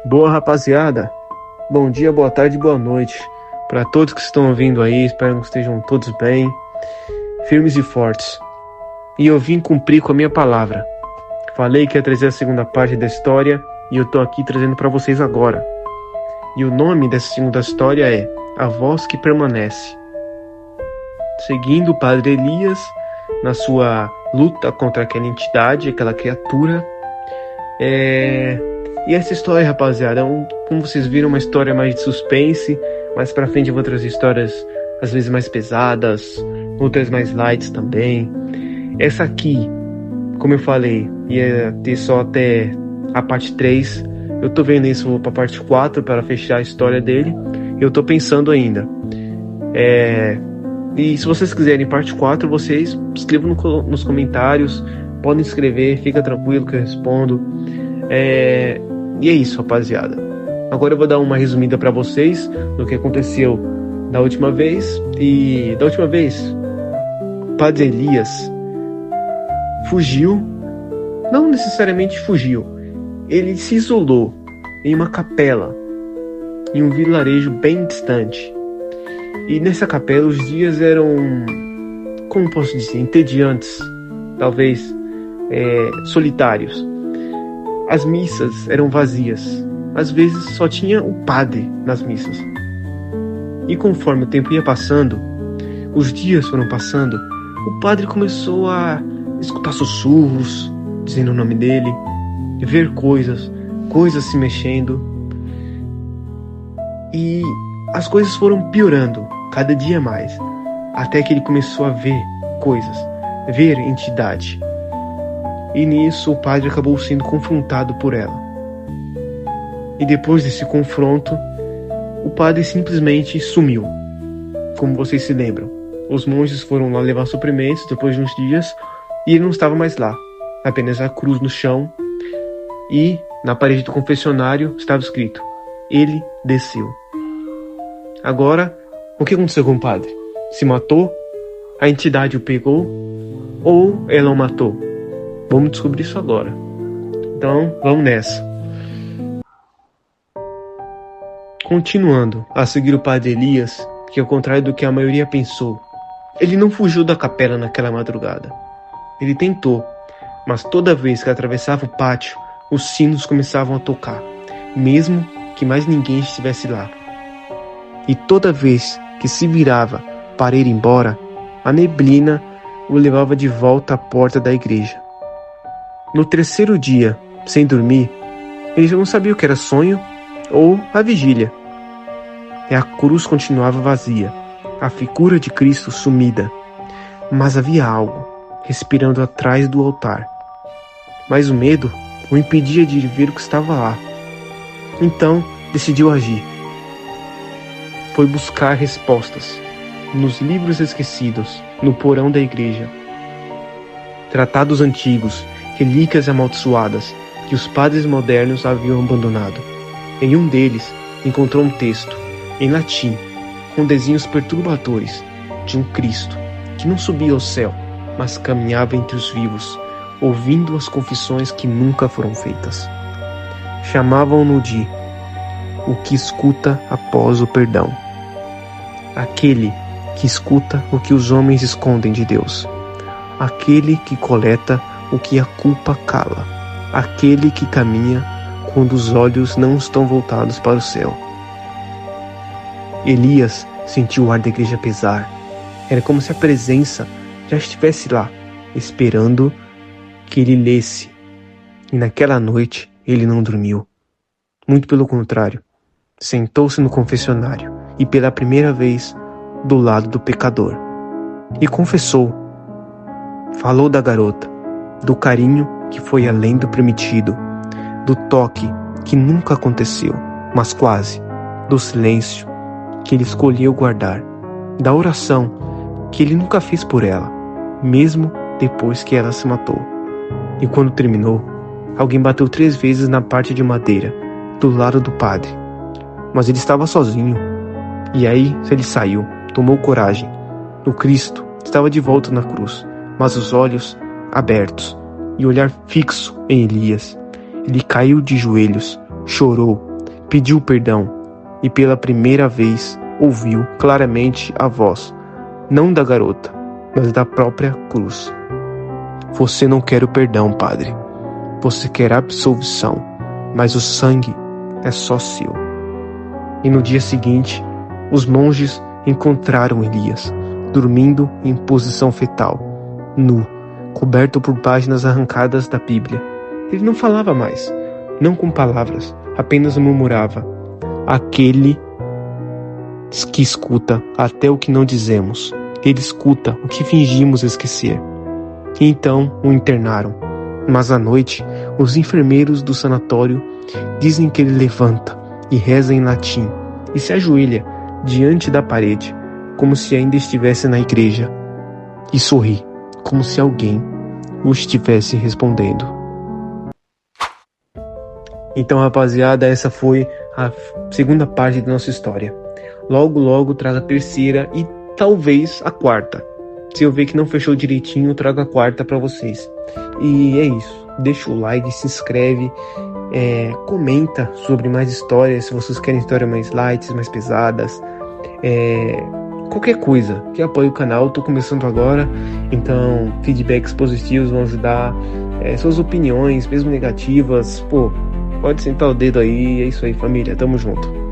Boa, rapaziada. Bom dia, boa tarde, boa noite para todos que estão ouvindo aí. Espero que estejam todos bem, firmes e fortes. E eu vim cumprir com a minha palavra. Falei que ia trazer a segunda parte da história e eu tô aqui trazendo para vocês agora. E o nome dessa segunda história é A Voz que Permanece. Seguindo o padre Elias na sua luta contra aquela entidade, aquela criatura. E essa história, rapaziada, como vocês viram, uma história mais de suspense. Mais pra frente eu vou trazer histórias às vezes mais pesadas, outras mais light também. Essa aqui, como eu falei, ia ter só até a parte 3. Eu tô vendo isso, vou pra parte 4 para fechar a história dele. Eu tô pensando ainda. E se vocês quiserem parte 4, vocês escrevam nos comentários. Podem escrever, fica tranquilo que eu respondo. E é isso, rapaziada. Agora eu vou dar uma resumida pra vocês do que aconteceu da última vez. E da última vez, o padre Elias fugiu. Não necessariamente fugiu. Ele se isolou em uma capela, em um vilarejo bem distante. E nessa capela os dias eram, como posso dizer, entediantes, talvez solitários. As missas eram vazias. Às vezes só tinha o padre nas missas. E conforme o tempo ia passando, os dias foram passando, o padre começou a escutar sussurros, dizendo o nome dele, ver coisas se mexendo. E as coisas foram piorando cada dia mais, até que ele começou a ver coisas, ver entidade. E nisso o padre acabou sendo confrontado por ela. E depois desse confronto, o padre simplesmente sumiu. Como vocês se lembram, os monges foram lá levar suprimentos depois de uns dias e ele não estava mais lá. Apenas a cruz no chão e na parede do confessionário estava escrito: ele desceu. Agora, o que aconteceu com o padre? Se matou? A entidade o pegou? Ou ela o matou? Vamos descobrir isso agora. Então, vamos nessa. Continuando a seguir o padre Elias, que ao contrário do que a maioria pensou, ele não fugiu da capela naquela madrugada. Ele tentou, mas toda vez que atravessava o pátio, os sinos começavam a tocar, mesmo que mais ninguém estivesse lá. E toda vez que se virava para ir embora, a neblina o levava de volta à porta da igreja. No terceiro dia, sem dormir, ele já não sabia o que era sonho ou a vigília. E a cruz continuava vazia, a figura de Cristo sumida, mas havia algo respirando atrás do altar. Mas o medo o impedia de ver o que estava lá. Então, decidiu agir. Foi buscar respostas nos livros esquecidos, no porão da igreja. Tratados antigos, relíquias amaldiçoadas que os padres modernos haviam abandonado. Em um deles, encontrou um texto, em latim, com desenhos perturbadores, de um Cristo que não subia ao céu, mas caminhava entre os vivos, ouvindo as confissões que nunca foram feitas. Chamavam-no de o que escuta após o perdão. Aquele que escuta o que os homens escondem de Deus. Aquele que coleta o que a culpa cala. Aquele que caminha quando os olhos não estão voltados para o céu. Elias sentiu o ar da igreja pesar. Era como se a presença já estivesse lá, esperando que ele lesse. E naquela noite ele não dormiu. Muito pelo contrário, sentou-se no confessionário e pela primeira vez do lado do pecador. E confessou. Falou da garota, do carinho que foi além do permitido, do toque que nunca aconteceu, mas quase, do silêncio que ele escolheu guardar, da oração que ele nunca fez por ela, mesmo depois que ela se matou. E quando terminou, alguém bateu 3 vezes na parte de madeira, do lado do padre. Mas ele estava sozinho. E aí ele saiu, tomou coragem. O Cristo estava de volta na cruz, mas os olhos abertos e o olhar fixo em Elias. Ele caiu de joelhos, chorou pediu perdão e pela primeira vez ouviu claramente a voz, não da garota, mas da própria cruz. Você não quer o perdão, padre. Você quer a absolvição, mas o sangue é só seu. E no dia seguinte, os monges encontraram Elias, dormindo em posição fetal, nu, coberto por páginas arrancadas da Bíblia. Ele não falava mais, não com palavras, apenas murmurava: aquele que escuta até o que não dizemos, ele escuta o que fingimos esquecer. E então o internaram. Mas à noite, os enfermeiros do sanatório dizem que ele levanta e reza em latim e se ajoelha diante da parede, como se ainda estivesse na igreja, e sorri, como se alguém o estivesse respondendo. Então, rapaziada, essa foi a segunda parte da nossa história. Logo, logo trago a terceira e talvez a quarta. Se eu ver que não fechou direitinho, eu trago a quarta pra vocês. E é isso. Deixa o like, se inscreve, comenta sobre mais histórias, se vocês querem histórias mais light, mais pesadas. Qualquer coisa que apoie o canal. Tô começando agora, então feedbacks positivos vão ajudar. Suas opiniões, mesmo negativas, pode sentar o dedo aí. É isso aí, família. Tamo junto.